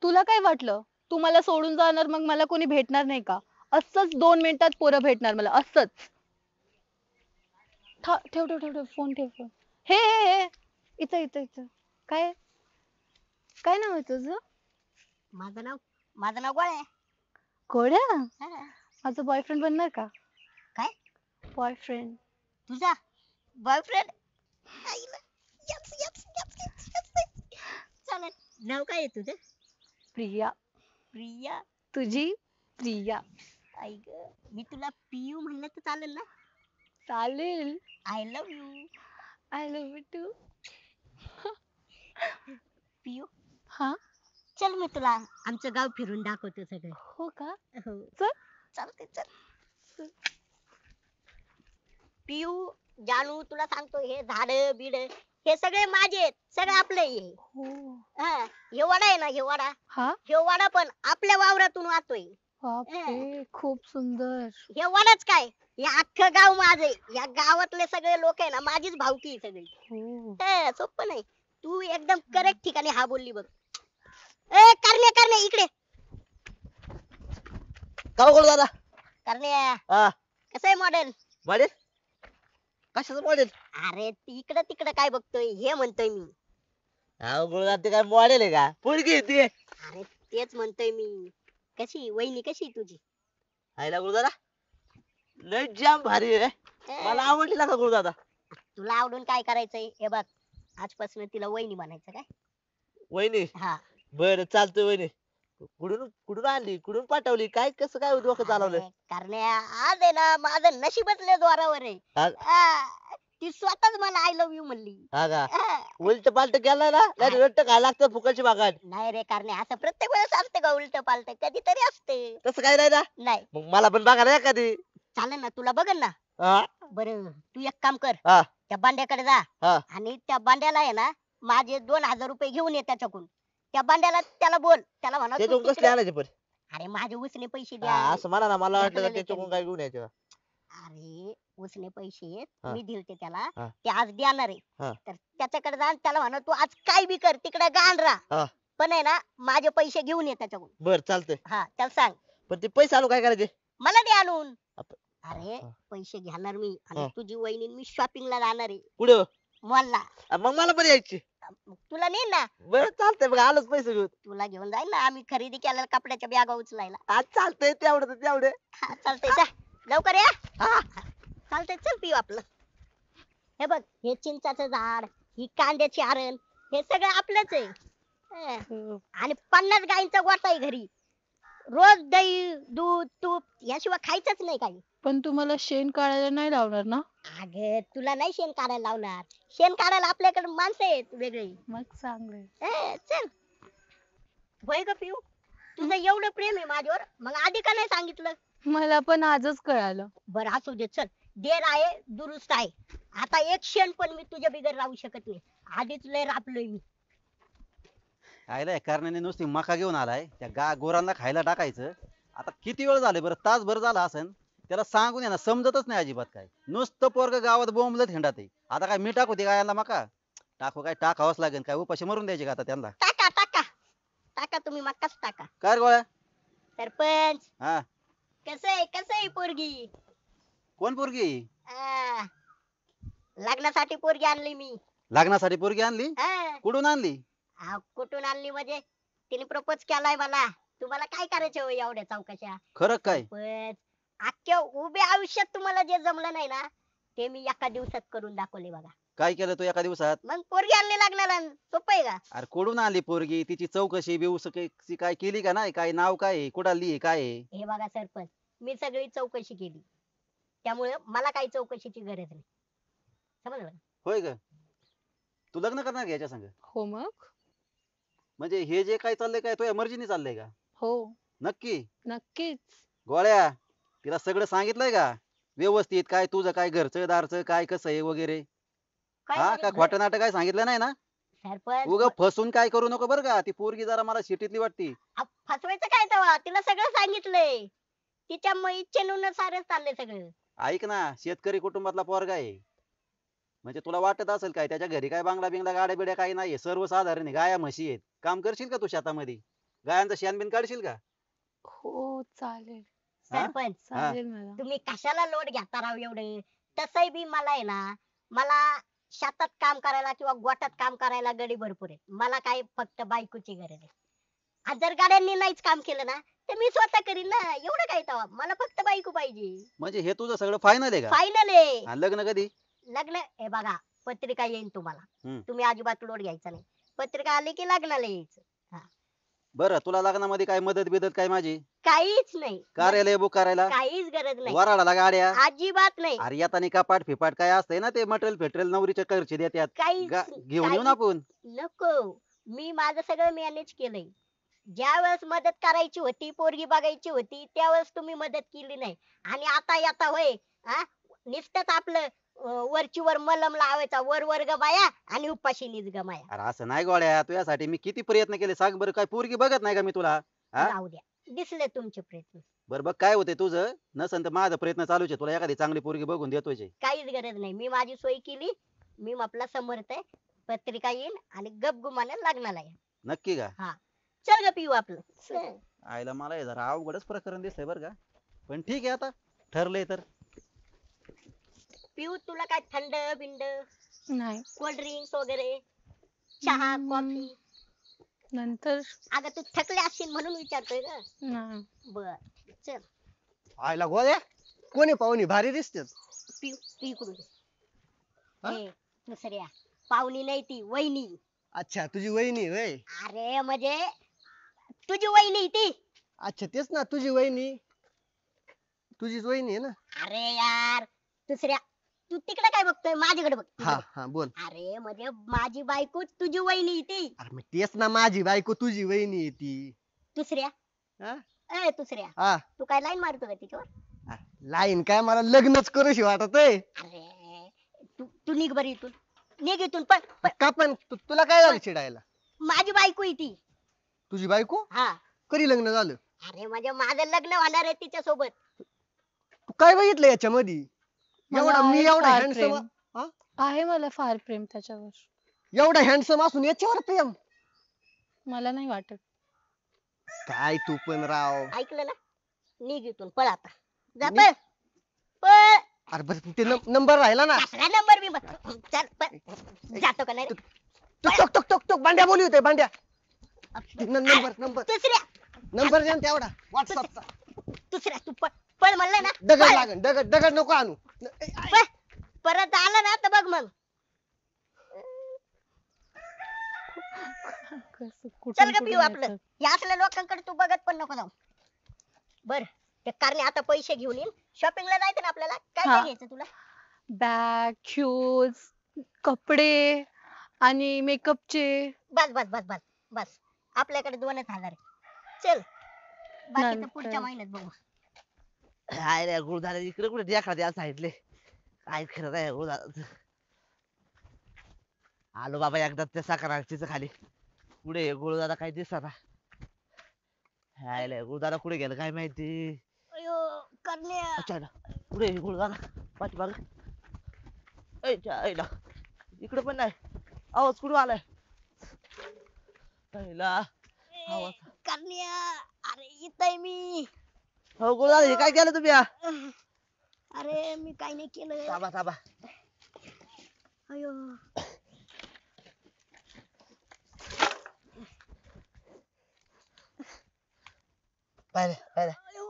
तुला काय वाटलं तू मला सोडून जाणार मग मला कोणी भेटणार नाही का? असंच 2 मिनिटात पोरं भेटणार मला असंच. ठेव ठेव ठेव ठेव फोन ठेव फोन. हे इथं इथं इथं. काय काय नाव आहे तुझं? माझं नाव माझं नाव गोळ्या आहे. घोड्या. हा. माझा बॉयफ्रेंड बनणार का? काय बॉयफ्रेंड. तुझा बॉयफ्रेंड? आईला यप्स यप्स यप्स यप्स यप्स. चालेल. नाव काय आहे तुझं? प्रिया. प्रिया. तुझी? प्रिया. आई ग, मी तुला पियू म्हणलं तर चालेल ना? चालेल. I love you I love you too. Piyu. हा. चल मी तुला आमचं गाव फिरून दाखवतो सगळं. हो का? हो. चल. चालते चल. पियू, जानू तुला सांगतो हे झाड बिड हे सगळे माझे आहेत, सगळं आपलं आहे हे. हो. हा, हे वाडा आहे ना, हे वाडा, हा. हे वाडा पण आपल्या वावरातून वाहतोय. बापरे खूप सुंदर. हे वाडाच काय, हे अख्खं गाव माझं आहे. या गावातले सगळे लोक आहे ना माझीच भावकी आहे सगळी. हो. सोपं नाही. तू एकदम करेक्ट ठिकाणी हा बोलली बघ. ए करण्या करण्या इकडे. का बोल दादा? करण्या हा. कसं आहे मॉडेल? मॉडेल? कशाचं मॉडेल? अरे इकडं तिकडं काय बघतोय हे म्हणतोय मी. अवघड ते काय मॉडेल आहे का? पोरगी आहे ती. अरे तेच म्हणतोय मी. कशी वहिनी कशी आहे तुझी? आईला गुरु दादा लय जाम भारी आहे. मला आवडली का गुरु दादा? तुला आवडून काय करायचंय हे बघ, आजपासून तिला वहिनी म्हणायचं काय? वहिनी हा. बरं चालतंय वहिनी. कुठून कुठून आणली कुठून पाठवली काय कसं काय डोकं चालवलंय? अरे, करण्या आज आहे ना माझं नशीबच लय जोरावर आहे. ती स्वतःच मला आय लव्ह यू म्हणली. हा का? हा. उलट पालट केलाय ना नाही रट्ट काय लागतं फुकटची बागाड. नाही रे करण्या, असं प्रत्येक वेळेस असते का उलट पालट? कधीतरी असते. तसं काय नाही ना. नाही मग मला पण बघायला एखादी. चालेल ना, तुला बघन ना. हा बरं तू एक काम कर, हा त्या बांड्याकडे जा हा. आणि त्या बांड्याला आहे ना माझे 2,000 रुपये घेऊन ये त्याच्याकडून. त्या बांड्याला त्याला बोल, त्याला म्हणा ते तू कसले तिकडे. आणायचे पण? अरे माझे उसने पैसे हा, द्या. असं म्हणा ना मला वाटलं का ढकलले त्याच्याकडून त्यांनी. काय घेऊन यायचं. अरे उसने पैसे हा. मी दिलते त्याला, हा. ते आज देणार आहे. हा. तर त्याच्याकडे जा आणि त्याला म्हणा तू आज काय बी कर तिकडे गाण हा. राहा, पण आहे ना माझे पैसे घेऊन ये त्याच्याकडून. बर चालतंय. हा त्याला सांग पण ते पैसे आणून काय करायचे? मला दे आणून. आप- अरे हा. पैसे घेणार मी आणि हा. तुझी वहिनी आणि मी शॉपिंगला जाणार आहे पुढे मॉलला. मग मला पण यायची. तुला नेईन ना, बरं चालतंय मग आलोच पैसे घेऊन. तुला घेऊन जाईल ना आम्ही खरेदी केलेल्या कपड्याच्या बॅगा उचलायला. आज चालतंय तेवढं तर तेवढे. हा, चालतंय जा लवकर या. हा, चालतंय चल पिऊ आपलं. हे बघ हे चिंचाचं झाड, ही कांद्याची आरण, हे सगळं आपलंच आहे. हो. आणि 50 गाईंचा गोठा आहे घरी. रोज दही दूध तूप याशिवाय खायचंच नाही काही. पण तू मला शेण काढायला नाही लावणार ना? अगं तुला नाही शेण काढायला लावणार, शेण काढायला आपल्याकडे माणसं आहेत वेगळी. मग चांगलंय. चल. होय ग पिऊ, तुझं एवढं प्रेम आहे माझ्यावर, मग आधी का नाही सांगितलं? मला पण आजच कळालं. बरं असू दे चल. देर आहे दुरुस्त आहे. आता एक क्षण पण मी तुझ्या बिगर राहू शकत नाही. आधीच लय राबलोय मी. खायला कारणाने नुसती मका घेऊन आलाय त्या गोरांना खायला टाकायचं. आता किती वेळ झाले बरं, तासभर झाला असेल. त्याला सांगून ना समजतच नाही अजिबात. काय नुसतं पोरग गावात बोंबलत हिंडात आहे. आता काय मी टाकू ते गायला मका? टाकू काय टाकावंच लागेल. काय उपाशी मरून द्यायचे का आता त्यांना? टाका टाका टाका, तुम्ही मक्काच टाका. काय रे गोळ्या? सरपंच हा. कसं आहे पोरगी? कोण पोरगी? आ, लग्नासाठी पोरगी आणली मी. लग्नासाठी पोरगी आणली? हा. कुठून आणली? कुठून आणली म्हणजे तिने प्रपोज केलाय मला. तुम्हाला काय करायचं हो एवढ्या चौकशा? खरं काय? सरपंच, अख्ख्या उभ्या आयुष्यात तुम्हाला जे जमलं नाही ना ते मी एका दिवसात करून दाखवले बघा. काय केलं तू एका दिवसात? मग पोरगी आणली लग्नाला, सोपं आहे का? अरे कुठून आणली पोरगी? तिची चौकशी बिवसकी काय केली का नाही? काय नाव काय आहे? कुठं आली काय आहे? हे बघा सरपंच, मी सगळी चौकशी केली, त्यामुळे मला काही चौकशीची गरज नाही. समजलं का? होय ग. तू लग्न करणार का याच्या संग? हो मग. म्हणजे हे जे काय चाललंय काय तुझ्या मर्जीने चाललंय का? हो. नक्की? नक्कीच. गोळ्या, तिला सगळं सांगितलंय का व्यवस्थित? काय तुझं काय घरचं दारचं काय कसं आहे वगैरे? काय हा नाही का रे, खोटं नाटक काय सांगितलं नाही ना? सरपंच उग फसून काय करू नको बरं का. ती पोरगी जरा मला शिटीतली वाटती. फसवायचं काय तेव्हा? तिला सगळं सांगितलंय. तिच्या इच्छेनुसार सारं चाललंय सगळं. ऐक ना, शेतकरी कुटुंबातला पोरगा आहे. म्हणजे तुला वाटत असेल काय त्याच्या घरी काय बांगला बिंगला गाड्या बिड्या काही नाहीये, सर्वसाधारण आहे, गाया म्हशी आहेत. काम करशील का तू शेतामध्ये? गायांचं शेण बिन काढशील का? हो चालेल. हा? सरपंच चालेल मला. तुम्ही कशाला लोड घेता राव एवढे. तसंही बी मला आहे ना, मला शेतात काम करायला किंवा गोठ्यात काम करायला गडी भरपूर आहे. मला काय फक्त बायकोची गरज आहे. आज जर गाड्यांनी नाहीच काम केलं ना तर मी स्वतः करीन ना, एवढं काय तवा, मला फक्त बायको पाहिजे. म्हणजे हे तुझं सगळं फायनल आहे का? फायनल आहे. आणि लग्न कधी? लग्न हे बघा, पत्रिका येईन तुम्हाला, हम्म. तुम्ही अजिबात लोड घ्यायचा नाही. पत्रिका आली की लग्नाला यायचं. बरं तुला लग्नामध्ये काय मदत बिदत काय माझी? काहीच नाही, कार्यालय बुक करायला, काहीच गरज नाही, वराडाला गाड्या, अजिबात नाही. अरे येतानी कपाट फिपाट काय असतंय ना ते मटेरियल फेटरेल नवरीच्या घरचे देतात. काहीच घेऊन येऊ ना आपण. नको. मी माझं सगळं मॅनेज केलंय. ज्या वेळेस मदत करायची होती, पोरगी बघायची होती, त्यावेळेस तुम्ही मदत केली नाही. आणि आता येता होय, हा, नुसतंच आपलं वरची वर मलम लावायचा, वर वर्ग बाया आणि उपाशी निज माया. अरे असं नाही गोळ्या, तुझ्यासाठी मी किती प्रयत्न केले सांग बरं, काय पोरगी बघत नाही का मी तुला? हा? राहू द्या, दिसले तुमचे प्रयत्न. बरं बघ काय होते तुझं, नसन तर माझा प्रयत्न चालूच आहे, तुला एखादी चांगली पोरगी बघून देतोय. काहीच गरज नाही, मी माझी सोय केली. मी आपला समर्थ आहे. पत्रिका येईन आणि गपगुमाने लग्नाला या. नक्की का? चल ग पिऊ आपलं. चल. आईला मला हे जरा अवघडच प्रकरण दिसतंय बरं का, पण ठीक आहे आता ठरलंय तर. पिऊ तुला काय थंड बिंड, नाही. कोल्ड ड्रिंक्स वगैरे, चहा कॉफी? नंतर अगं तू थकले असशील म्हणून विचारतोय ग. नाही. बर चल. आयला गोळ्या, कोणी पाहुणी भारी दिसतात. पिऊ तू इकडून ये. हा? ए, दुसऱ्या पाहुणी नाही ती वहिनी. अच्छा तुझी वहिनी होय. अरे म्हणजे तुझी वहिनी ती. अच्छा तेच ना, तुझी वहिनी, तुझीच वहिनी आहे ना. अरे यार दुसऱ्या, तू तिकडे काय बघतोय, माझ्याकडे बघ. हा तिकडे. हा बोल. अरे म्हणजे माझी बायको तुझी वहिनी ती. अरे मग तेच ना, माझी बायको तुझी वहिनी आहे ती. दुसऱ्या, हा? ए दुसऱ्या, हा तू काय लाईन मारतो का तिच्यावर? लाईन काय, मला लग्नच करूशी वाटत आहे. अरे तू तू निघ बरी इथून, निघ इथून पण. का पण तुला काय झालं चिडायला? माझी बायको आहे ती. तुझी बायको हा. कधी लग्न झालं? अरे म्हणजे माझं लग्न होणार आहे तिच्या सोबत. तू काय बघितलं याच्यामध्ये? मला एवढा मी आहे एवढा फार हँडसम, प्रेम. आहे मला फार प्रेम त्याच्यावर. एवढा हँडसम असून याच्यावर प्रेम? मला नाही वाटत. काय तू पण राव. ऐकलं ना, निघ इथून, पळ आता. जा निघ. पळ पळ. अरे बरं ते नंबर राहिला ना. कसला नंबर बी चल पळ. जातो का नाही रे? टक टक टक टक भांड्या बोली होते भांड्या. नंबर नंबर दुसऱ्या नंबर द्या ना तेवढा व्हॉट्सअपचा. दुसऱ्या तू पळ पळ म्हणलं ना. दगड पळ. लागन, दगड दगड नको आणू. पळ. परत आलं ना तर बघ मग. कसं चल कुठून ग पिऊ कुठून आपलं. येतात. या असल्या लोकांकडे तू बघत पण नको जाऊ. बर ते कारणे आता पैसे घेऊन येईल. शॉपिंगला जायचं ना आपल्याला, काय हा. काय घ्यायचं तुला? बॅग, शूज, कपडे आणि मेकअपचे. बस बस बस बस बस, आपल्याकडे 2,000 आहे. चल बाकीचं नंतर. पुढच्या महिन्यात बघू. हाय रे गुरुदादा, इकडे कुठे देखा द्या सांगितले, काय खरं नाही गुरुदादा. आलो बाबा एकदा त्या साखराचीच खाली. पुढे गुरुदादा काही दिसना. हाय रे गुरुदादा कुठे गेलं काय माहिती. अयो करण्या. अच्छा पुढे गुरुदादा पाठीमाग. आईला इकडे पण नाही, आवाज कुठून आलाय? आईला आवाज. करण्या, अरे इथं मी. हो गुरुदादा, हे काय केलं तुम्ही? अरे मी काय नाही केलं. थांबा थांबा. अयो पाहिलं पाहिलं. अयो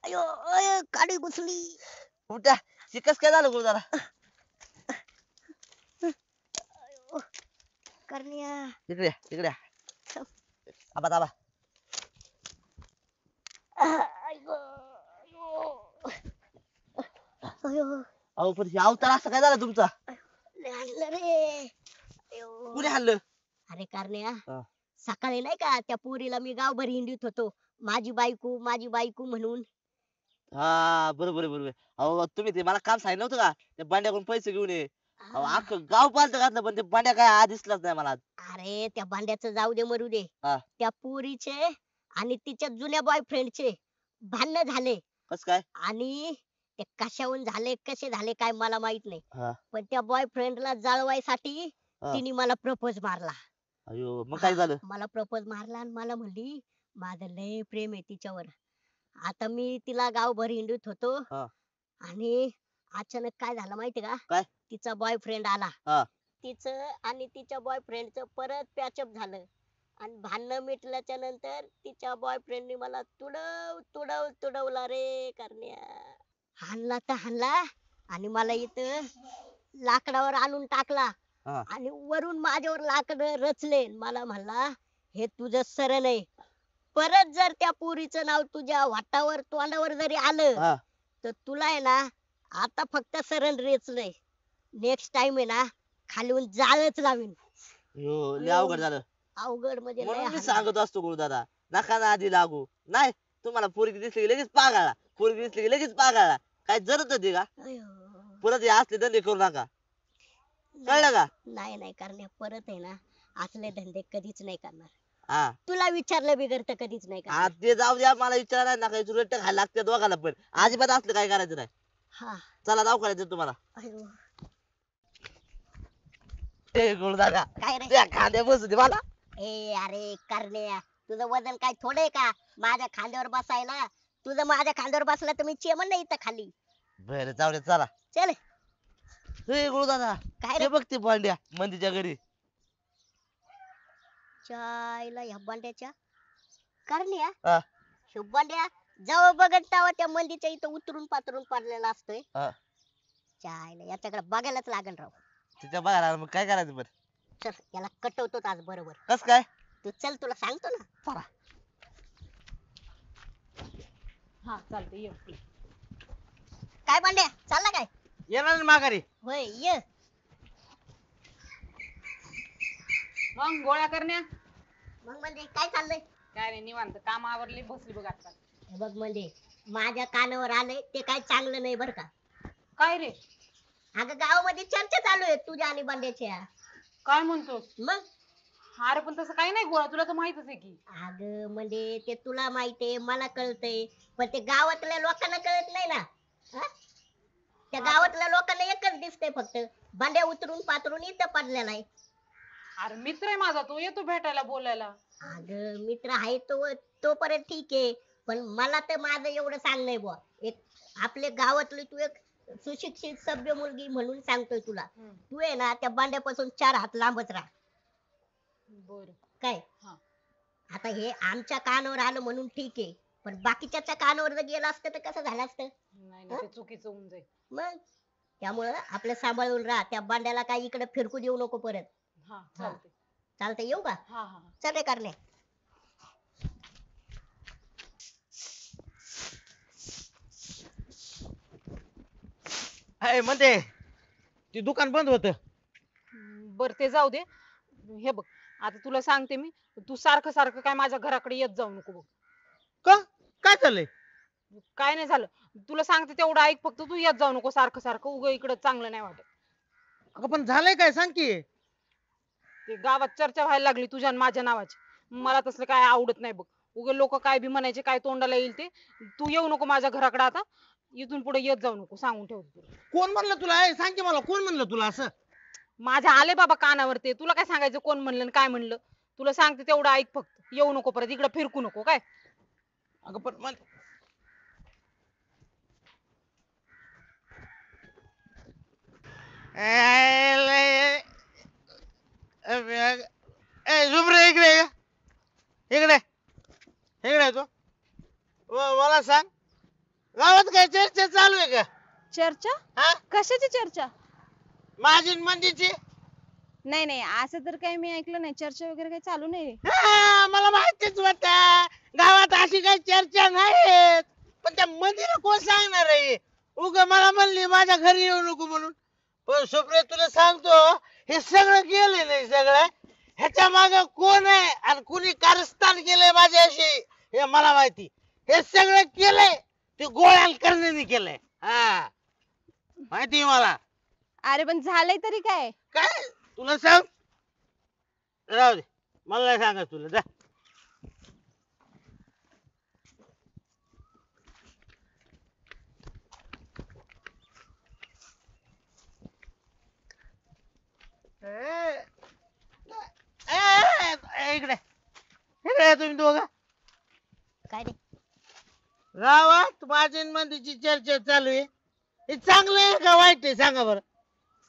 अयो अयो काडी घुसली. उठा, शिकस काय झालं गुरुदादा? करण्या. तिकडे तिकडे. थांबा थांबा. अयो अयो अहो पण हे अवतार असं काय झालं तुमचा? लय हाणलं रे. अयो. कुणी हल्लं? अरे करण्या, हा. सकाळी नाही का त्या पोरीला मी गावभर हिंडीत होतो, माझी बायको म्हणून. हा बरोबर बरोबर. अहो तुम्ही ते मला काम सांगितलं नव्हतं का, त्या बांड्याकडून पैसे घेऊन ये. अहो अख्खं गाव पालत घातलं, पण ते बांड्या काय आज दिसलाच नाही मला. अरे त्या भांड्याचं जाऊ दे, मरू दे. हा. त्या पोरीचे आणि तिच्या जुन्या बॉयफ्रेंडचे भांडण झाले. कस काय? आणि ते कशाहून झाले, कसे झाले काय मला माहित नाही. हा. पण त्या बॉयफ्रेंडला जाळवायसाठी हा. तिने मला प्रपोज मारला. अयो मग काय झालं? मला प्रपोज मारला आणि मला म्हणली माझं लय प्रेम आहे तिच्यावर. आता मी तिला गावभर हिंडत होतो हा. आणि अचानक काय झालं माहिती का? काय? तिचा बॉयफ्रेंड आला. हा. तिचं आणि तिच्या बॉयफ्रेंडचं परत पॅचअप झालं आणि भांडणं मिटल्याच्या नंतर तिच्या बॉयफ्रेंडने मला तुडवला रे करण्या. हाणला तर हाणला आणि मला इथं लाकडावर आणून टाकला हा. आणि वरून माझ्यावर लाकड रचले. मला म्हणला हे तुझं सरण आहे. परत जर त्या पोरीचं नाव तुझ्या वाटावर तोंडावर जरी आलं हा. तर तुला आहे ना आता फक्त सरण रेचलंय. नेक्स्ट टाइम आहे ना खालून जाळच लावीन. अयो लय अवघड झालं. अवघड म्हणजे लय म्हणून मी हाल. सांगत असतो गुरुदादा नका ना आधी लागू. नाही तुम्हाला पोरगी दिसली की लगेच पागाळा, पोरगी दिसली की लगेच पागाळा. काय जरूरत होती का? अयो. परत हे असले धंदे करू नका. कळलं का? नाही नाही करण्या परत आहे ना असले धंदे कधीच नाही करणार. हा. तुला विचारलं बिगर तर कधीच नाही हा करणार. ते जाऊ द्या मला विचारा नका रट्ट खायला लागते दोघाला पण अजिबात असलं काय करायचं नाही. हा. चला दवाखान्यात तुम्हाला. अयो. ए गुरुदादा काय रे? त्या खांद्या बसू दे मला. ए अरे करण्या तुझं वजन काय थोडे का माझ्या खांद्यावर बसायला? तुझं माझ्या खांद्यावर बसला तर मी चेमन नाही इथं खाली. बरं जाऊ दे चला. चल. ए गुरुदादा काय रे? ते बघ ते भांड्या मंदीच्या घरी. चायला ह्या बांड्याच्या करण्या हा. ह्यो बांड्या जेव्हा बघत तेव्हा त्या मंदीच्या इथं उतरून पातरून पडलेला असतोय. हा. चायला याच्याकडे बघायलाच लागल राव. तिच्या बाहेर मग काय करायचं बरं? चल याला कटवतोच आज बरोबर. कस काय? तू चल तुला सांगतो ना. चला. हा चालते ये. काय बांड्या चालला काय? येणार ना माघारी. होय ये. मग गोळ्या करण्या मग म्हणजे काय चाललंय? काय नाही निवांत काम आवरली बसली बघ आता. हे बघ म्हणजे माझ्या कानावर आलंय ते काय चांगलं नाही बर का. काय रे अगं गावामध्ये चर्चा चालू आहे तुझ्या आणि बांड्याच्या. काय म्हणतोस? मग अरे पण तसं काही नाही गोळा तुला तर माहितच आहे की. अगं म्हणजे ते तुला माहितीये मला कळतंय पण ते गावातल्या लोकांना कळत नाही ना. हा? त्या गावातल्या लोकांना एकच दिसतंय फक्त बांड्या उतरून पातरून इथं पडलेला आहे. अरे मित्र आहे माझा तो येतो भेटायला बोलायला. अगं मित्र आहे तोपर्यंत ठीक आहे पण मला तर माझं एवढं सांग नाही बुवा. एक आपल्या गावातली तू एक सुशिक्षित सभ्य मुलगी म्हणून सांगतोय तुला. तू आहे ना त्या बांड्यापासून 4 हात लांबच राहा. बर काय? हा. आता हे आमच्या कानावर आलं म्हणून ठीक आहे पण बाकीच्या कानावर जर गेलं असतं तर कसं झालं असतं? नाही नाही ते चुकीचं होऊन जाईल. मग त्यामुळं आपलं सांभाळून राहा. त्या बांड्याला काही इकडे फिरकू देऊ नको परत. हा चालते. चालतंय येऊ का? हा हा चल रे करणे. हाय म्हणते ते दुकान बंद होत. बर ते जाऊ दे. हे बघ आता तुला सांगते मी तू सारखं सारखं काय माझ्या घराकडे येत जाऊ नको बघ. का काय चाललंय? काय नाही झालं तुला सांगते तेवढं ऐक फक्त तू येत जाऊ नको सारखं सारखं उग इकडं चांगलं नाही वाटत. अगं पण झालंय काय सांग की. ते गावात चर्चा व्हायला लागली तुझ्या आणि माझ्या नावाची. मला तसलं काय आवडत नाही बघ. उग लोक काय बी म्हणायचे काय तोंडाला येईल ते. तू येऊ नको माझ्या घराकडे आता. इथून पुढे येत जाऊ नको सांगून ठेवतो तुला. कोण म्हणलं तुला? सांग की मला कोण म्हणलं तुला असं? माझ्या आले बाबा कानावर ते. तुला काय सांगायचं कोण म्हणलं आणि काय म्हणलं. तुला सांगते तेवढं ऐक फक्त. येऊ नको परत इकडे फिरकू नको काय. अगं पण झुमरे इकडे ये. इकडे इकडे तू मला सांग गावात काय चर्चा चालू आहे का? चर्चा? हा? कशाची चर्चा? माझी आणि मंदीची. नाही नाही असं तर काही मी ऐकलं नाही. चर्चा वगैरे काही चालू नाही. मला माहितीच होत गावात अशी काही चर्चा नाही पण त्या मंदीला कोण सांगणार आहे? उग मला म्हणली माझ्या घरी येऊ नको म्हणून. पण सुप्रिया तुला सांगतो हे सगळं केलंय नाही सगळं ह्याच्या माग कोण आहे आणि कुणी कारस्थान केलंय माझ्याशी हे मला माहिती. हे सगळं केलंय ते गोळ्या करण्याने केलंय. हा माहिती मला. अरे पण झालंय तरी काय? काय तुला सांग राहू दे मला नाही सांगा तुला जा. इकडे इकडे या तुम्ही दोघं. काय रे गावात माझ्या आणि मंदीची चर्चा चालू आहे. हे चांगलं आहे का वाईट आहे सांगा बरं.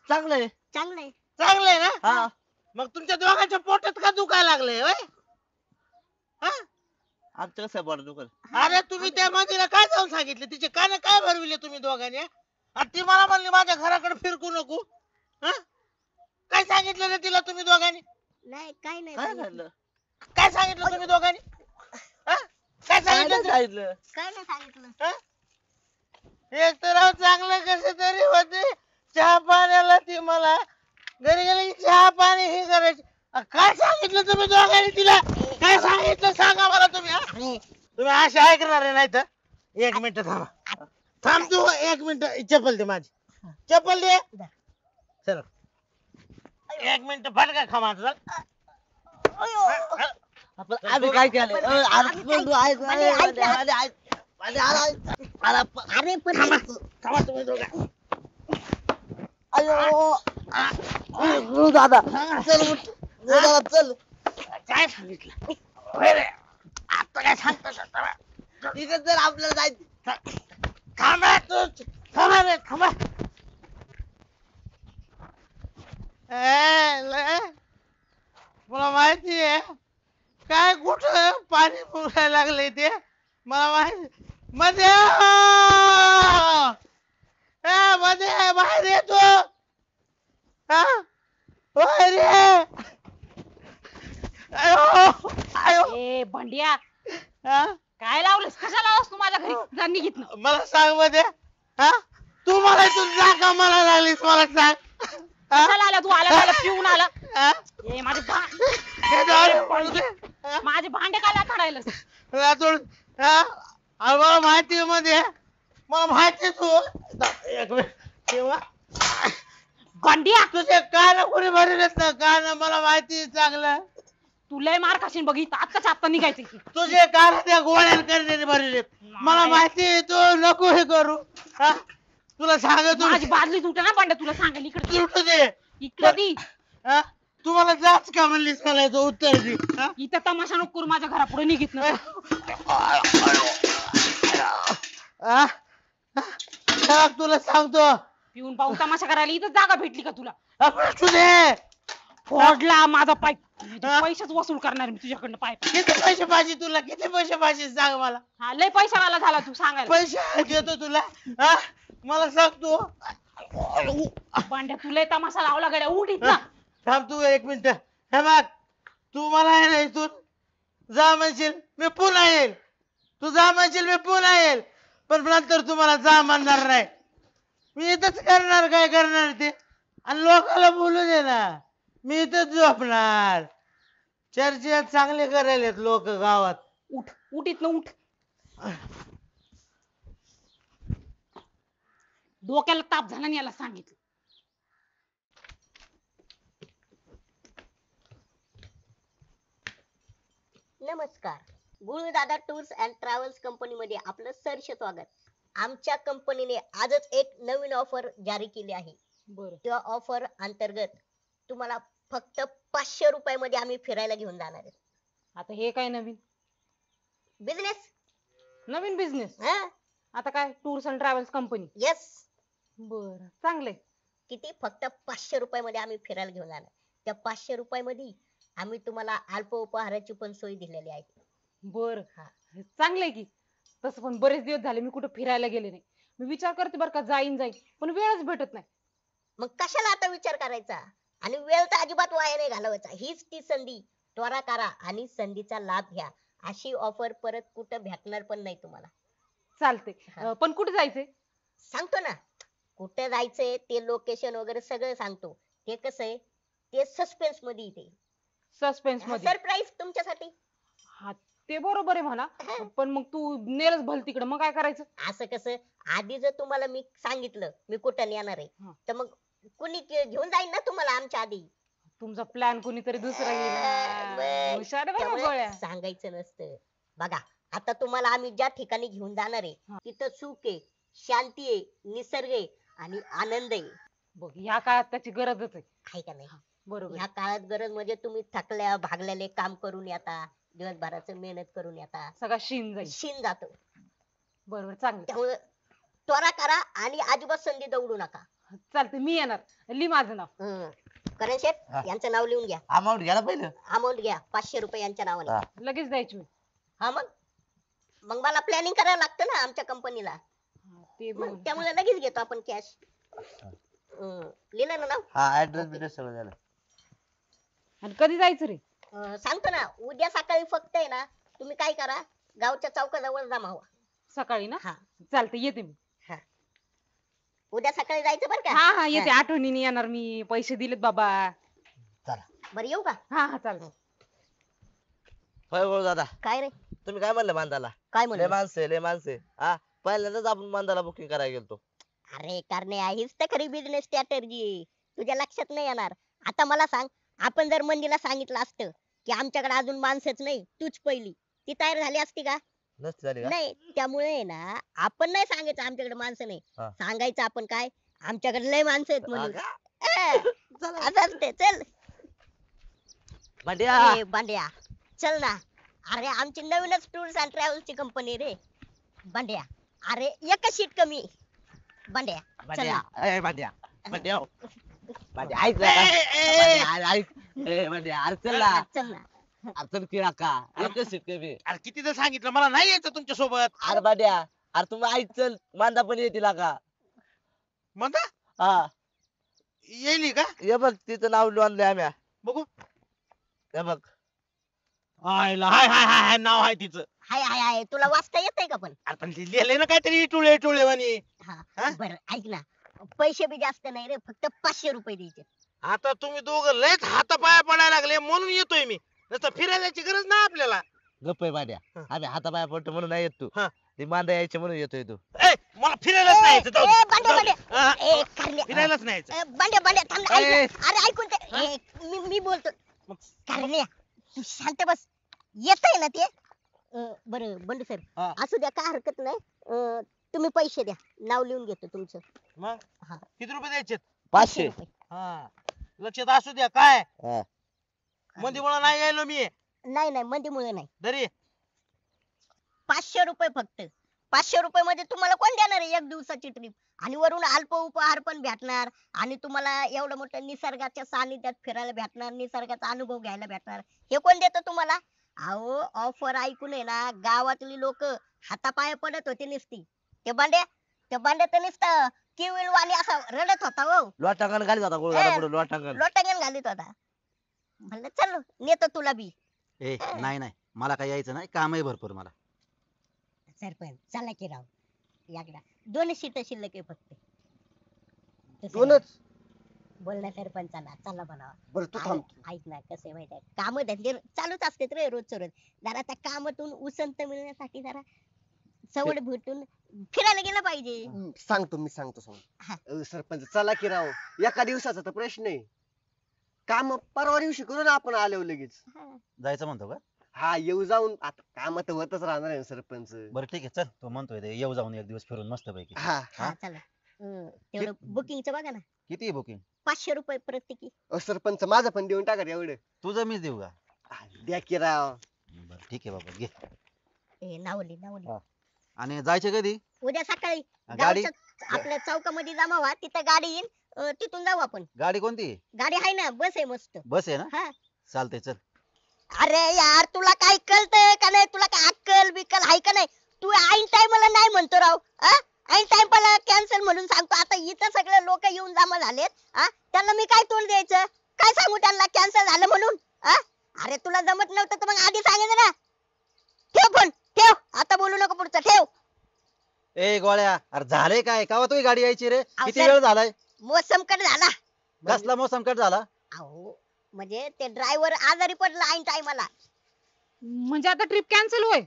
चांगलंय. चांगलंय चांगलं आहे ना. हा मग तुमच्या दोघांच्या पोटात का दुखायला लागलंय होय? हा? आमचं कसं बरं दुकान. अरे तुम्ही त्या मंदिरा काय जाऊन सांगितले तिचे कान काय भरविले तुम्ही दोघांनी हा? आणि ती मला म्हणली माझ्या घराकडे फिरकू नको. हा? काय सांगितलं रे तिला तुम्ही दोघांनी? नाही काय नाही काय सांगितलं. झालं? काय सांगितलं तुम्ही दोघांनी? हा? काय काय सांगितलं नाही ते? सांगितलं. काय नाही सांगितलं हा? एक तर राव चांगलं कसं तरी होते. चहा पाण्याला ती मला घरी गेले की चहा पाणी हे करायचे. काय सांगितलं तुम्ही दोघांनी तिला? काय सांगितलं सांगा मला तुम्ही हा? अरे तुम्ही असे ऐकणार आहे नाही तर एक मिनिट थांबा. थांब तू एक मिनिट. चप्पल दे माझी. चप्पल दे. चल एक मिनिट फटका खा माझा. आपण आम्ही काय केलं? पण- आम्ही काय- म्हणजे ऐक ना. अरे पण थांबा तुम्ही दोघं. गुरु दादा चल उठ. गुरु दादा चल. काय सांगितलं? होय रे. आता काय सांगतो थांबा. तिथे जर आपल्याला जायचं. थांबा तू. थांबा रे थांबा. मला माहिती आहे काय कुठं पाणी पुरायला लागले ते मला माहिती. मध्ये मध्ये बाहेर येतो. हा बाहेर ये. आयो आयो. ए भांड्या हा? काय लावलंस कशाला लावलंस तू माझ्या घरी जा निघित ना. मला सांग मध्ये हा तू मला इथून जा का मला लागलीस मला सांग. हा? कशाला आला तू आला पिऊन आला. हा? ए हे दारू पडू दे. हा? माझे भांडे काय लाथाडायला लातूर हा? अरे मला माहिती आहे मध्ये मला माहिती आहे तू एक मिनिट तेव्हा भांड्या तुझे कान कोणी भरलेत ना कान मला माहिती आहे चांगलं. तू लय मार खाशील बघ इथं आत्ताच्या आत्ता निघायचं इथून. तुझे कान त्या गोळ्या करण्याने भरलेत मला माहिती आहे तू नको हे करू. हा? तुला सांगतो माझी बादली तुटा ना भांड्या तुला सांगेल इकडे सुटू दे. इकडे दी. हा? तू मला जाच का म्हणलीस मला याचं उत्तर दे. हा? इथं तमाशा नको करू माझ्या घरापुढे निघित ना. हा? बघ, तुला सांगतो पिऊन पाहून तमाशा करायला इथं जागा भेटली का तुला. भेटू दे. फोडला माझा पाय. हा? पैसेच वसूल करणार मी तुझ्याकडनं पाय. किती पैसे पाहिजे तुला किती पैसे पाहिजे सांग मला. हा लय पैशावाला झाला तू सांगायला. पैसे देतो तुला. हा? मला सांगतो भांड्या तू लय तमाशा लावला गड्या उठ इथं. थांब तू एक मिनिट. हे बघ तू मला आहे ना इथून जा म्हणशील मी पुन्हा येईल. तू जा म्हणशील मी पुन्हा येईल पण नंतर तुम्हाला जा म्हणणार नाही. मी इथंच करणार काय करणार ते आणि लोकांना बोलू दे ना मी इथंच झोपणार. चर्चा चांगले करायलेत लोक गावात. उठ उठ इथनं उठ. डोक्याला ताप झाला आणि याला सांगितलं. नमस्कार Gurudada tours and travels company मध्ये आपलं सहर्ष स्वागत. आमच्या कंपनीने आजच एक नवीन ऑफर जारी केली आहे. बरं त्या ऑफर अंतर्गत तुम्हाला फक्त 500 रुपयामध्ये आम्ही फिरायला घेऊन जाणार आहे. आता हे काय नवीन बिझनेस नवीन बिझनेस. हा आता काय tours and travels company. Yes. बर चांगलंय. किती फक्त 500 रुपयामध्ये आम्ही फिरायला घेऊन जाणार. त्या 500 रुपयामध्ये आम्ही तुम्हाला अल्प उपहाराची पण सोय दिलेली आहे. बर हा. चांगलंय की. तसं पण बरेच दिवस झाले मी कुठे फिरायला गेले नाही. मी विचार करते बरं का जाईन पण वेळच भेटत नाही. मग कशाला आता विचार करायचा आणि वेळ तर अजिबात वाया नाही घालवायचा. हीच ती संधी. त्वरा करा आणि संधीचा लाभ घ्या. अशी ऑफर परत कुठं भेटणार पण नाही तुम्हाला. चालते हा. पण कुठे जायचंय. सांगतो ना कुठं जायचंय ते लोकेशन वगैरे सगळं सांगतो. ते कसं आहे ते सस्पेन्स मध्ये येते. सस्पेन्स मध्ये. सरप्राईज तुमच्यासाठी. हा ते बरोबर आहे म्हणा. पण मग तू नेलच भल तिकडे मग काय करायचं. असं कसं आधी जर तुम्हाला मी सांगितलं मी कुठं येणार आहे हा. तर मग कुणी घेऊन जाईल ना तुम्हाला आमच्या आधी. तुमचा प्लॅन कोणीतरी दुसरा बरं. येईल. हुशार आहे बरं त्यामुळे गोळ्या. सांगायचं नसतं. बघा आता तुम्हाला आम्ही ज्या ठिकाणी घेऊन जाणार आहे हा. तिथं सुख आहे शांती आहे निसर्ग आहे आणि आनंद आहे. बघ या काळात त्याची गरजच आहे. आहे का नाही. बरोबर ह्या काळात गरज म्हणजे तुम्ही थकल्या भागलेले काम करून येता, दिवसभराचं मेहनत करून येता, सगळा शीन जाईल. शिन जातो. बरोबर चांगलं. त्यामुळे त्वरा करा आणि अजिबात संधी दवडू नका. चालतंय मी येणार. लिही माझं नाव. करण शेठ हा. यांचं नाव लिहून घ्या. अमाऊंट घ्या ना पहिलं. अमाऊंट घ्या 500 रुपये यांच्या नावाने. हा. लगेच द्यायची मी. हा मग मग मला प्लॅनिंग करायला लागतं ना आमच्या कंपनीला. हा, ते बरोबर. त्यामुळे लगेच घेतो आपण कॅश. लिहिलं ना नाव? हा ऍड्रेस बिड्रेस सगळं झालं. आणि कधी जायचं रे? सांगतो ना उद्या सकाळी फक्त आहे ना तुम्ही काय करा गावच्या चौकाजवळ जमा व्हा. सकाळी ना? हा. चालतंय येते मी. उद्या सकाळी जायचं बरं का? हा हा येते. आठवणीने येणार मी. पैसे दिलेत बाबा. बरं येऊ का? हा हा चालतंय. होय हो दादा, काय रे तुम्ही काय म्हणलं मांदाला? काय लय म्हणलं? माणसं लय माणसं. हा पहिल्यांदाच आपण मांदाला बुकिंग करायला गेलतो. अरे करणे हीच तर खरी बिझनेस स्ट्रॅटेजी. तुझ्या लक्षात नाही येणार. आता मला सांग आपण जर मंदीला सांगितलं असतं की आमच्याकडे अजून माणसंच नाही तूच पहिली, ती तयार झाली असती का? नसती झाली का? नाही. त्यामुळे आहे ना आपण नाही सांगायचं आमच्याकडे माणसं नाही. हा. सांगायचं आपण काय आमच्याकडे लय माणसं आहेत हा म्हणून. का? असं असते. चल भांड्या. ए, बांड्या चल ना. अरे आमची नवीनच टूर्स अँड ट्रॅव्हल्स ची कंपनी रे बांड्या. अरे एकच सीट कमी. बांड्या चल भांड्या. ना. ए भांड्या. भांड्या. भांड्या ऐक ना. भांड्या, ऐक. ए भांड्या अरे चल ना. चल ना. अरे चल की का एकच सीट कमी. अरे किती तर सांगितलं मला नाही यायचं तुमच्या सोबत. अरे भांड्या अरे तुम्ही ऐक चल मांदा पण येतील का? म्हणता हा येईल का? हे बघ तिचं नाव लिहून आम्ही. बघू. हे बघ. आयला हाय हाय हाय हाय, नाव आहे तिचं. हाय हाय हाय तुला वाचता येतंय का पण? अरे पण ते लिहिलंय ना काहीतरी टुळे टुळे म्हणे. हा हा? बरं ऐक ना पैसे बी जास्त नाही रे फक्त 500 रुपये द्यायचे. आता तुम्ही दोघं लयच हातापाया पडायला लागले म्हणून येतोय मी. नसतं फिरायची गरज नाही आपल्याला. गप्प आहे भांड्या. हा. आम्ही हातापाया पडतो म्हणून नाही येत तू. हा. ती मांदा यायची म्हणून येतोय तू. ए मला फिरायलाच नाही यायचं. जाऊ दे. ए, बांड्या, जाऊ दे. बांड्या. हा, ए करण्या फिरायलाच नाही यायचं. बांड्या थांब ना, ऐक ना. ए. अरे ऐकून ते मी बोलतो. करण्या तू शांत बस. येतंय ना ते? बरं बंडू सर हा. असू द्या काय हरकत नाही. तुम्ही पैसे द्या नाव लिहून घेतो तुमचं. मग हा. किती रुपये द्यायचे? 500. रुपये. हा लक्षात असू द्या काय हा. मध्ये मला नाही यायलो मी. नाही मंदीमुळे नाही. दरी 500 रुपये फक्त. 500 रुपये मध्ये तुम्हाला कोण देणार आहे एक दिवसाची ट्रिप? आणि वरून अल्प उपहार पण भेटणार आणि तुम्हाला एवढं मोठं निसर्गाच्या सानिध्यात फिरायला भेटणार, निसर्गाचा अनुभव घ्यायला भेटणार. हे कोण देतं तुम्हाला? अहो ऑफर ऐकून आहे ना गावातली लोक हातापाय पडत होती नुसती. ते बांड्या तर नुसतं किविल वाणी असा रडत होता हो. लोटांगण घालीत होता गोळगाला पुढे लोटांगण. लोटांगण घालीत होता. म्हणलं चल नेतो तुला बी. ए नाही मला काय यायचं नाही. काम आहे भरपूर मला. सरपंच चला की राव याकडा 2 सीट शिल्लक आहे फक्त. तसं 2च? नाही. बोल ना सरपंचाला चला बनावा. बरं तू थांब. ऐक ना कसं माहित आहे काम धंदे चालूच असतात रे रोजचं रोज. जरा त्या कामातून उसंत मिळण्यासाठी जरा सवड भेटून फिरायला गेलं पाहिजे. सांगतो मी सांगतो. हा. सरपंच चला की राव. एका दिवसाचा तर प्रश्न आहे. काम परवा दिवशी करू ना आपण आल्यावर लगेच. हा. जायचं म्हणतो का? हा येऊ जाऊन आता काम तर होतच राहणार आहे ना सरपंच. बरं ठीक आहे चल. तू म्हणतोय ते येऊ जाऊन एक दिवस फिरून मस्त पैकी. हा हा चला. तेवढं बुकिंगचं बघा ना. किती बुकिंग? 500 रुपये प्रत्येकी. सरपंच माझं पण देऊन टाका एवढं. तुझं मीच देऊ का? द्या की राव. बरं ठीक आहे बाबा घे. नावली हा. आणि जायचं कधी? उद्या सकाळी गाडी? गावच्या आपल्या चौकामध्ये जमा व्हा तिथं गाडी येईल. तिथून जाऊ आपण. गाडी कोणती? गाडी आहे ना बस आहे मस्त. बस आहे ना? हा. चालतंय चल. अरे यार तुला काय कळतंय का नाही? तुला काय अक्कल बिक्कल आहे का नाही? तू ऐन टाइमला नाही म्हणतो राव. ऐन टाइमला कॅन्सल म्हणून सांगतो. आता इथं सगळे लोक येऊन जमा झालेत. त्यांना मी काय तोंड द्यायचं? काय सांगू त्यांना कॅन्सल झालं म्हणून? अरे तुला जमत नव्हतं तर मग आधी सांगायचं ना. ठेव फोन ठेव. आता बोलू नको पुढचं ठेव. ए गोळ्या अरे झालंय काय? कावा तुझी गाडी यायची रे? किती सर. वेळ झालाय? मोसम कट झाला. कसला मोसम कट झाला? अहो म्हणजे ते ड्रायव्हर आजारी पडला ऐन टाइमला. म्हणजे आता ट्रिप कॅन्सल होय?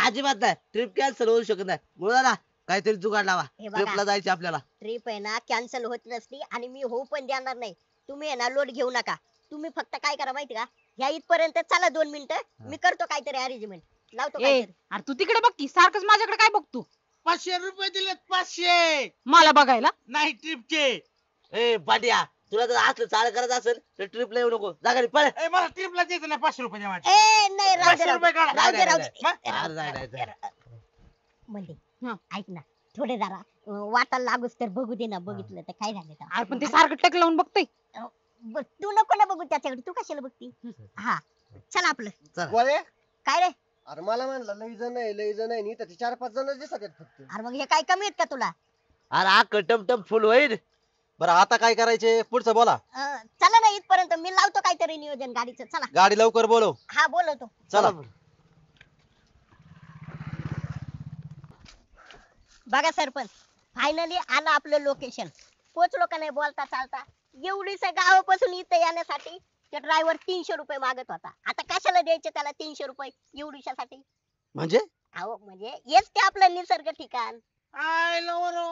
अजिबात नाही. ट्रिप कॅन्सल होऊ शकत नाही. बोला काहीतरी जुगाड लावा. हे बघा. ट्रिपला जायचे आपल्याला. ट्रिप आहे ना कॅन्सल होत नसली आणि मी होऊ पण देणार नाही. तुम्ही आहे ना लोड घेऊ नका. तुम्ही फक्त काय करा माहिती का? ह्या इथपर्यंत चला 2 मिनिटं मी करतो काहीतरी अरेंजमेंट लावतो ए काहीतरी. अरे तू तिकडे बघ की सारखंच माझ्याकडे काय बघतो? 500 रुपये दिलेत 500 मला बघायला? नाही ट्रिपचे. ए भांड्या तुला जर असलं चाळ करायचं असेल तर ट्रिपला येऊ नको जा घरी पळ. ए, मला ट्रिपला द्यायचं नाही 500 रुपये द्या माझे. ए नाही राहू दे, 500 राहू रुपये दे. काढा. राहू दे, राहू दे. मग? अरे नाही, नाही, नाही. म्हणजे हा. ऐक ना थोडे जरा वाटायला लागूच तर बघू दे ना बघितलं तर काय झालं तर. अरे पण ते सारखं टक लावून बघतोय. तू नको ना बघू त्याच्याकडे तू कशाला बघती हा चल आपलं गोळ्या काय रे अरे मला म्हणलं लई जण आहे नी तर 4-5 जण दिसत आहेत फक्त. अरे मग हे काय कमी आहेत का तुला अरे अख्खं टमटम फुल होईल. बरं आता काय करायचे पुढचं बोला. चला ना इथपर्यंत मी लावतो काहीतरी नियोजन गाडीचं चला गाडी लवकर बोलव. हा बोलवतो चला. बघा सरपंच फायनली आलं आपलं लोकेशन पोचलो का नाही बोलता चालता एवढीच गावापासून इथं येण्यासाठी ते ड्रायव्हर 300 रुपये मागत होता आता कशाला द्यायचे त्याला 300 रुपये एवढीशासाठी म्हणजे अहो म्हणजे हेच ते आपलं निसर्ग ठिकाण आय लवरो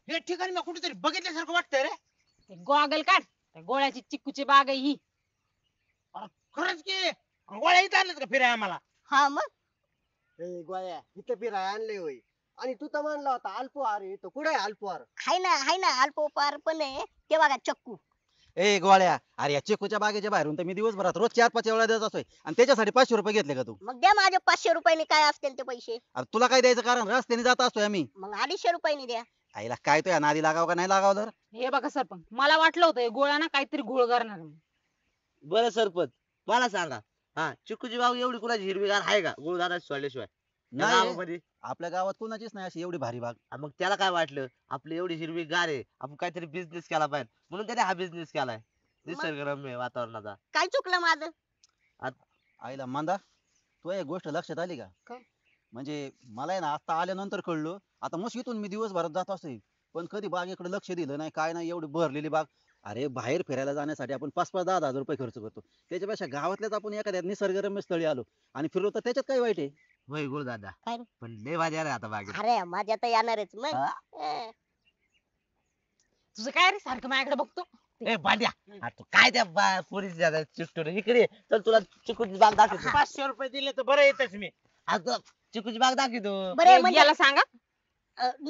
हे ठिकाणी मी कुठेतरी बघितल्यासारखं वाटतंय रे. ते गॉगल काढ त्या गोळ्याची चिक्कूची बाग आहे ही. खरंच की गोळ्या इथं आणलं का फिराय आम्हाला. हा मग ए गोळ्या इथं फिराय आणले होय आणि तू तर म्हणला होता अल्पहार आहे तो कुठे आहे अल्पहार? हाय ना अल्पोपार पण आहे ते बघा चक्कू ए गोळ्या अरे या चिकूच्या बागेच्या बाहेरून तर मी दिवसभरात रोज 4-5 वेळा देत असतोय आणि त्याच्यासाठी 500 रुपये घेतले का तू? मग द्या माझे 500 रुपयाने काय असतील ते पैसे अरे तुला काय द्यायचं कारण रस्त्याने जात असतोय आम्ही. मग 250 रुपयाने द्या आईला काय तो या नादी लागाव का नाही लागाव तर. हे बघा सरपंच मला वाटलं होतं हे गोळ्या ना काहीतरी घोळ करणार म्हणून. बरं सरपंच मला सांगा हा चिकूची बाग एवढी कुणाची हिरवीगार आहे का गुळदादा सोडल्याशिवाय या नाही गावामध्ये? आपल्या गावात कोणाचीच नाही अशी एवढी भारी बाग. मग त्याला काय वाटलं आपली एवढी हिरवीगार आहे आपण काहीतरी बिझनेस केला पाहिजे म्हणून त्याने हा बिझनेस केलाय निसर्गरम्य वातावरणाचा. काय चुकलं माझं आईला मांदा तू एक गोष्ट लक्षात आली का? काय? म्हणजे मला आहे ना आता आल्यानंतर कळलं आता मुश्कितून मी दिवसभरात जात असतोय पण कधी बागेकडे लक्ष दिलं नाही काय नाही एवढी भरलेली बाग. अरे बाहेर फिरायला जाण्यासाठी आपण 5-10 हजार रुपये खर्च करतो त्याच्यापेक्षा गावातल्याच आपण एखाद्या निसर्गरम्य स्थळी आलो आणि फिरलो तर त्याच्यात काय वाईट आहे? होय गुळदादा काय रे? पण लय मजा आली आता बागेत. अरे माझ्या तर येणारच मग हा? तुझं काय रे सारखं माझ्याकडे बघतो. ए बांड्या अरे तू काय त्या पोरीची चिकटून इकडे ये. चल तुला चिकूची बाग दाखवतो. 500 रुपये दिले तर बरं येतच मी. आता चिकूची बाग दाखवतो. बरं म्हणजे याला सांगा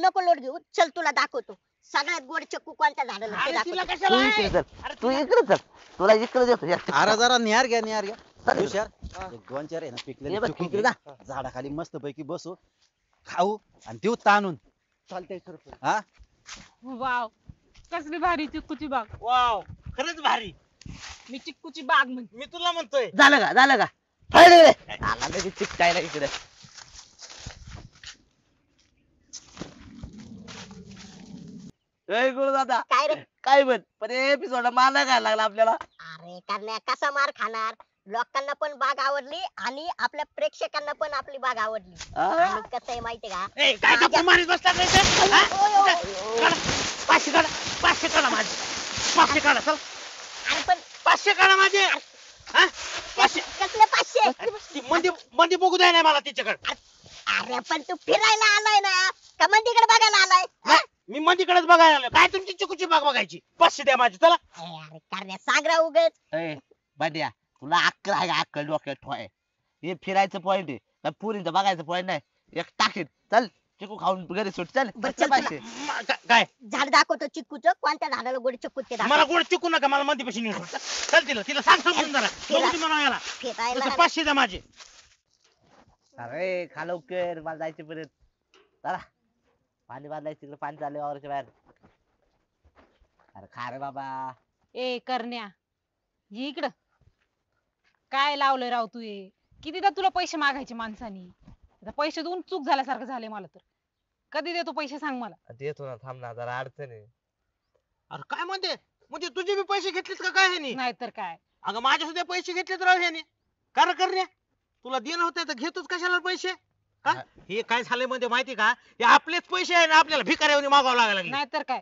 नको लोट घेऊ चल तुला दाखवतो सगळ्यात गोड चक्कू कोणत्या झाडाला ते अरे तिला दाखवतो. तू कशाला इकडे आहे? चल अरे तू इकडे चल तुला इकडे देतो या. अरे जरा निहार घ्या निहार चालेल. हुशार एक 2-4 आहे ना ये पिकलेले बघ, चिकू इकडे घे. जा. झाडाखाली मस्त पैकी बसू खाऊ आणि देऊ ताणून. चालतंय सरपंच. हा वाव कसली भारी चिक्कूची बाग. वाव खरंच भारी. मी चिक्कूची बाग म्हणते. मी तुला म्हणतोय झालं का फायदे आला लगेच चिकटायला इकडे. गुरुदादा काय रे काय म्हण पण एपिसोड माना काय लागला आपल्याला. अरे करण्या कसा मार खाणार लोकांना पण बाग आवडली आणि आपल्या प्रेक्षकांना पण आपली बाग आवडली आ? आणि कसं आहे माहितीये का ए काय गप्पा मारीत बसला काय ते? हा? काढा. 500 काढा 500 काढा माझे 500 काढा चल अरे पण 500 काढा माझे. हा? 500 कसले 500 ती मंदी बघू द्या नाही मला तिच्याकडे. अरे पण तू फिरायला आलाय ना का मंदीकडे बघायला आलाय हा? मी मंदीकडेच बघायला आलो. काय तुमची चिकूची बाग बघायची 500 द्या माझी चला. अरे करण्या सांग राव उगच ए बांड्या तुला अक्कल आहे का अक्कल डोक्यात ठोय. हे फिरायचं पॉइंट आहे काय पुरीचं बघायचं पॉइंट नाही. एक टाकीत चल चिकू खाऊन घरी सुट चल. बरं, बच्चे चल पाचशे. काय झाड दाखवतो चिक्कूचं कोणत्या झाडाला गोड चिक्कू ते मला दाखव गोड चिकू नका मला मंदी पैसे नेऊन चल तिला सांग समजून जरा बघू ती म्हणा याला फिरायला तसं 500 द्या माझे. अरे खा लवकर मला जायचे परत. चला पाणी बांधायचं तिकडे पाणी चाललंय वावराच्या बाहेर. अरे खा रे बाबा. ए करण्या ये इकडं काय लावलंय राव तू हे कितीदा तुला पैसे मागायचे माणसानी आता पैसे देऊन चूक झाल्यासारखं झालंय मला तर. कधी देतो पैसे सांग मला. देतो ना थांब ना जरा अडचण आहे. अरे काय म्हणते म्हणजे तुझे बी पैसे घेतलेत का काय ह्यानी? नाहीतर काय अगं माझ्या सुद्धा पैसे घेतलेत राव ह्याने. कर रे तुला देणं होतं तर घेतोच कशाला पैसे. हा? हे काय झालंय म्हणजे माहिती का हे आपलेच पैसे आहे ना आपल्याला भिकाऱ्याने मागावं लागायला लागले. नाहीतर काय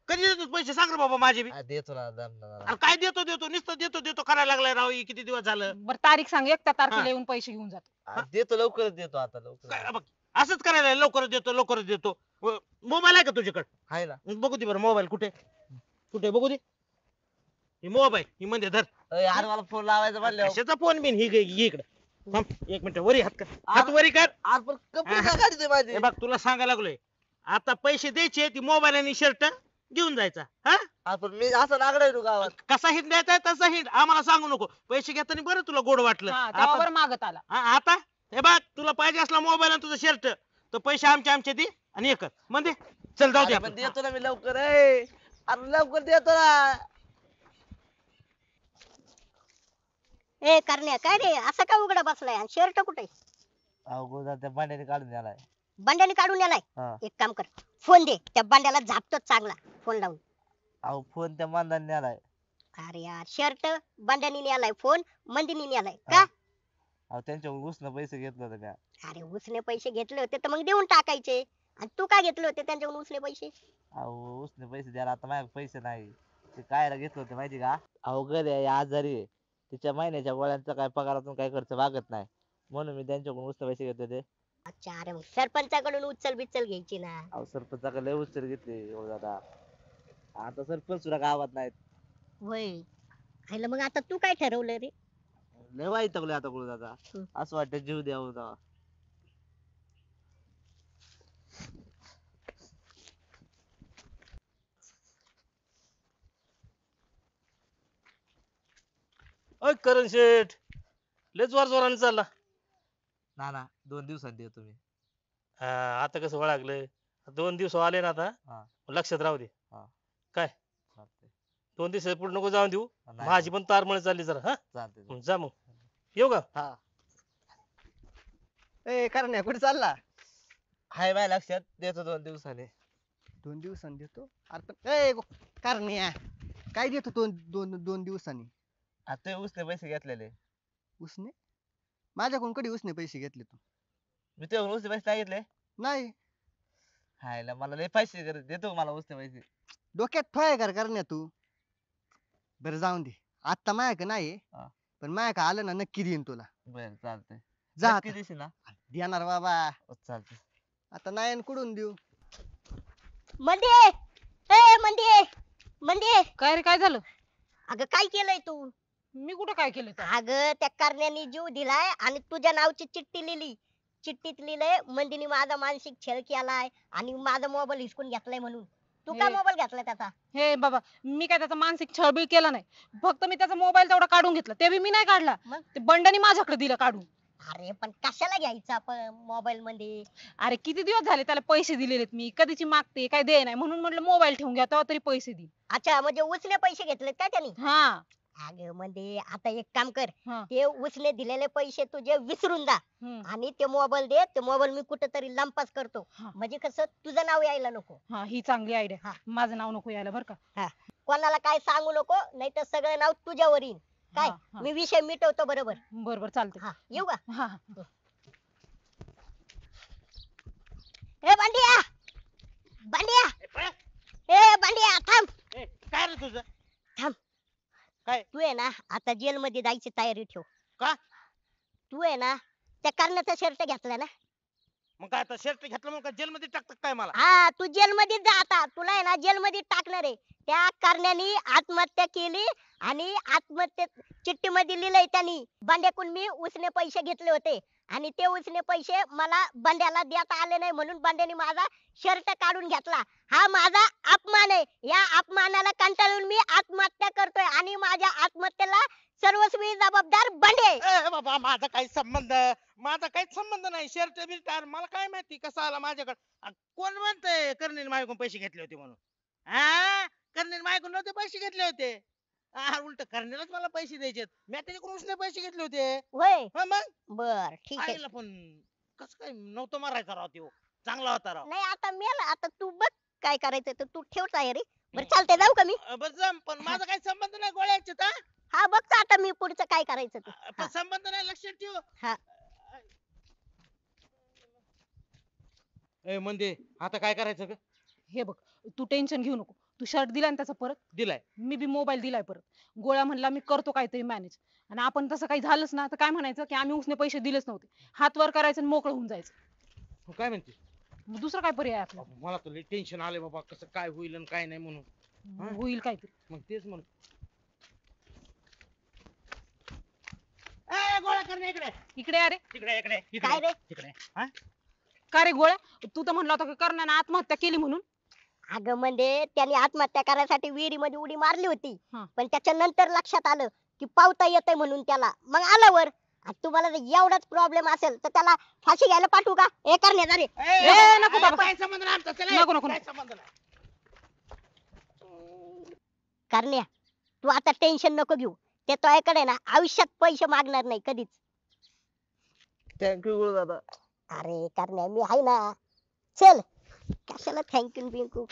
कधी देतो पैसे सांग रे बाबा माझे बी. देतो ना दम ना जरा. अरे काय देतो नुसतं देतो करायला लागलाय राव हे किती दिवस झालं. बरं तारीख सांग एक त्या तारखेला हा. येऊन पैसे घेऊन जातो. देतो लवकरच देतो आता लवकर. काय बघ असंच करायला लागलं, लवकरच देतो. मोबाईल आहे का तुझ्याकडे? आहे ना. बघू दे बरं मोबाईल कुठे बघू दे. ही मोबाईल ही म्हणजे धर. यार मला फोन लावायचा म्हणलं. कशाचा फोन बिन ही इकडे थांब 1 मिनिट वरी हात वरी कर. पण कपडे काय काढते माझे. हे बघ तुला सांगायला लागलोय आता पैसे द्यायचे ती मोबाईल आणि शर्ट घेऊन जायचा हा आपण मी असं नागडा येतो गावात कसा हिंड द्यायचा तसा हिंड आम्हाला सांगू नको पैसे घेताना बरं तुला गोड वाटलं हा तेव्हा आपण बरं मागत आला. आता हे बघ तुला पाहिजे असला मोबाईल आणि तुझं शर्ट तर पैसे आमचे दे आणि एक म्हणजे चल जाऊ दे अरे पण आपण. देतो ना मी लवकर अरे लवकर देतो ना. ए करण्या काय रे असं का उघडा बसलाय आणि शर्ट कुठे अहो गोदा त्या भांड्याने काढून द्यालाय. बंड्याने काढून नेलाय? हा. एक काम कर फोन दे त्या बंड्याला झापतो चांगला फोन लावून. अहो फोन त्या मांदाने न्यालाय. अरे यार शर्ट बंड्याने नेलाय फोन मंदीने नेलाय हा. का? अहो त्यांच्याकडून उसनं पैसे घेतलं होतं का. अरे उसने पैसे घेतले होते तर मग देऊन टाकायचे आणि तू काय घेतले होते त्यांच्याकडून उसने पैसे? अहो उसने पैसे द्यायला आता माझ्याकडे पैसे नाही. ते कायला घेतलं होतं माहिती का. अहो गड्या आहे आजारी आहे. तिच्या महिन्याच्या गोळ्यांचा काय पगारातून काय खर्च भागत नाही म्हणून मी त्यांच्याकडून उसने पैसे घेतले होते. अच्छा अरे मग सरपंचाकडून उचल बिचल घ्यायची ना. अहो सरपंचाकडे लय उचल घेतली एवढं दादा. आता सरपंच सुद्धा गावात नाहीत. होय खायला मग आता तू काय ठरवलं रे? लय वाईट आता गुरु दादा. असं वाटतं जीव द्यावं दादा. अय करण शेठ लय जोर जोराने चालला. ना ना 2 दिवसांनी देतो मी. हा, आता कसं वळागलं 2 दिवस आले ना आता हा. लक्षात राहू दे. हा. काय चालतंय. 2 दिवस पुढे नको जाऊन देऊ. नाही, माझी पण तारमळ चालली जरा हा चालतंय. जा मग येऊ का. हा ए करण्या कुठे चालला? हाय बाय लक्षात देतो 2 दिवसांनी. 2 दिवसांनी देतो. अरे पण ए करण्या काय देतो दोन दिवसांनी? आता ते उसने पैसे घेतलेले. उसने माझ्याकडून कधी उसने पैसे घेतले तू? मी ते उसने पैसे नाही घेतले. नाही. हायला मला लय पैसे गरज देतो मला उसने पैसे. डोक्यात ठोय करण्या तू. बरं जाऊन दे आता माझ्याकडे नाही हा. पण माझ्याकडे आलं ना नक्की देईन तुला. बरं चालतंय. जा नक्की आता. देशील ना. देणार बाबा. चालतंय. आता नाही आणि कुठून देऊ? मंदे ए मंदे मंदे काय रे काय झालं? अगं काय केलंय तू? मी कुठं काय केलं तर? अगं त्या करण्याने जीव दिलाय आणि तुझ्या नावची चिठ्ठी लिहिली. चिठ्ठीत लिहिलंय मंदीने माझा मानसिक छळ केलाय आणि माझा मोबाईल हिसकून घेतलाय म्हणून. तू का हे. मोबाईल घेतलाय त्याचा? हे बाबा मी काय त्याचा मानसिक छळबिळ केला नाही. फक्त मी त्याचा मोबाईल तेवढा काढून घेतला ते बी मी नाही काढला. मग? ते बंडाने माझ्याकडे दिलं काढून. अरे पण कशाला घ्यायचं आपण मोबाईल मध्ये? अरे किती दिवस झाले त्याला पैसे दिलेलेत मी कधीची मागते काय दे नाही म्हणून म्हटलं मोबाईल ठेवून घ्या तेव्हा तरी पैसे दे. अच्छा म्हणजे उसने पैसे घेतलेत का त्यांनी? हा अगं म्हणजे आता एक काम कर हा. ते उसने दिलेले पैसे तुझे विसरून जा हम्म. आणि ते मोबाईल दे. ते मोबाईल मी कुठेतरी लंपास करतो हा. म्हणजे कसं तुझं नाव यायला नको. हा ही चांगली आयडिया. हा. माझं नाव नको यायला बरं का. कोणाला काय सांगू नको नाही तर सगळं नाव तुझ्यावर येईल. काय हा, हा. मी विषय मिटवतो बरोबर. बरं बरं चालतंय. हा येऊ का? हा हा. ए बांडिया बांडिया ए बांडिया थांब. ए, काय रे तुझं? तू आहे ना आता जेल मध्ये जायची तयारी ठेव. का? तू आहे ना त्या कर्णाचा शर्ट घेतला ना. मग काय आता शर्ट घेतलं मग जेल मध्ये टाकतात काय मला? हा तू जेल मध्ये जा आता. तुला आहे ना जेल मध्ये टाकणार आहे. त्या करण्याने आत्महत्या केली आणि आत्महत्या चिठ्ठी मध्ये लिहिलंय त्यांनी बंड्याकडून मी उसने पैसे घेतले होते आणि ते उसने पैसे मला बंड्याला देता आले नाही म्हणून बंड्याने माझा शर्ट काढून घेतला. हा माझा अपमान आहे. या अपमानाला कंटाळून मी आत्महत्या करतोय आणि माझ्या आत्महत्येला सर्वस्वी जबाबदार बंडे. ए बाबा माझा काही काहीच संबंध नाही. शर्ट बिर्ट मला काय माहिती कसं आला माझ्याकडे. कोण म्हणतंय कर्णीने माझ्याकडून पैसे घेतले होते म्हणून? हा कर्णीने माझ्याकडून नव्हते पैसे घेतले होते. उलट कर्णीलाच मला पैसे द्यायचे. मी त्याच्याकडून उसने पैसे घेतले होते. होय हा, मग बर ठीक आहे. आईला पण कसं काय नव्हतं मारायचा राव त्यो. चांगला होता राव. नाही आता मेला आता तू बघ काय करायचं तर तू ठेव तयारी. बरं चालतंय जाऊ का मी? बरं जम पण माझा काही संबंध नाही गोळ्याचे तर. हा बघतो आता मी पुढचं काय करायचं ते. पण संबंध नाही लक्षात ठेव. हा. ए म्हणजे आता काय करायचं ग? हे बघ तू टेन्शन घेऊ नको. तू शर्ट दिला ना त्याचा परत. दिलाय. मी बी मोबाईल दिलाय परत. गोळ्या म्हणला मी करतो काहीतरी मॅनेज आणि आपण तसं काही झालंच ना तर काय म्हणायचं की आम्ही उसने पैसे दिलेच नव्हते. हात वर करायचं आणि मोकळं होऊन जायचं. हो, काय म्हणते? मग दुसरा काय पर्याय आपला? मला तर टेन्शन आले बाबा कसं काय होईल आणि काय नाही म्हणून. हा? होईल काहीतरी. मग तेच म्हणून. ए गोळा कर ना इकडे. इकडे अरे तिकडे इकडे काय रे? तिकडे. हा? का रे गोळ्या तू तर म्हणला होता की कर्णाने आत्महत्या केली म्हणून. अगं म्हणजे त्याने आत्महत्या करायसाठी विहिरीमध्ये उडी मारली होती हा. पण त्याच्या नंतर लक्षात आलं की पावता येतंय म्हणून त्याला मग आलं वर. आणि तुम्हाला जर एवढाच प्रॉब्लेम असेल तर त्याला फाशी घ्यायला पाठवू का हे करण्यात रे. ए, नको बाबा. काय संबंध नाही आमचा चला, नको, नको, काय नको. संबंध नाही. करण्या तू आता टेन्शन नको घेऊ. ते तुझ्याकडे ना आयुष्यात पैसे मागणार नाही कधीच. थँक्यू गुरु दादा. अरे करण्या मी आहे ना. चल कशाला थँक्यू बिंकू.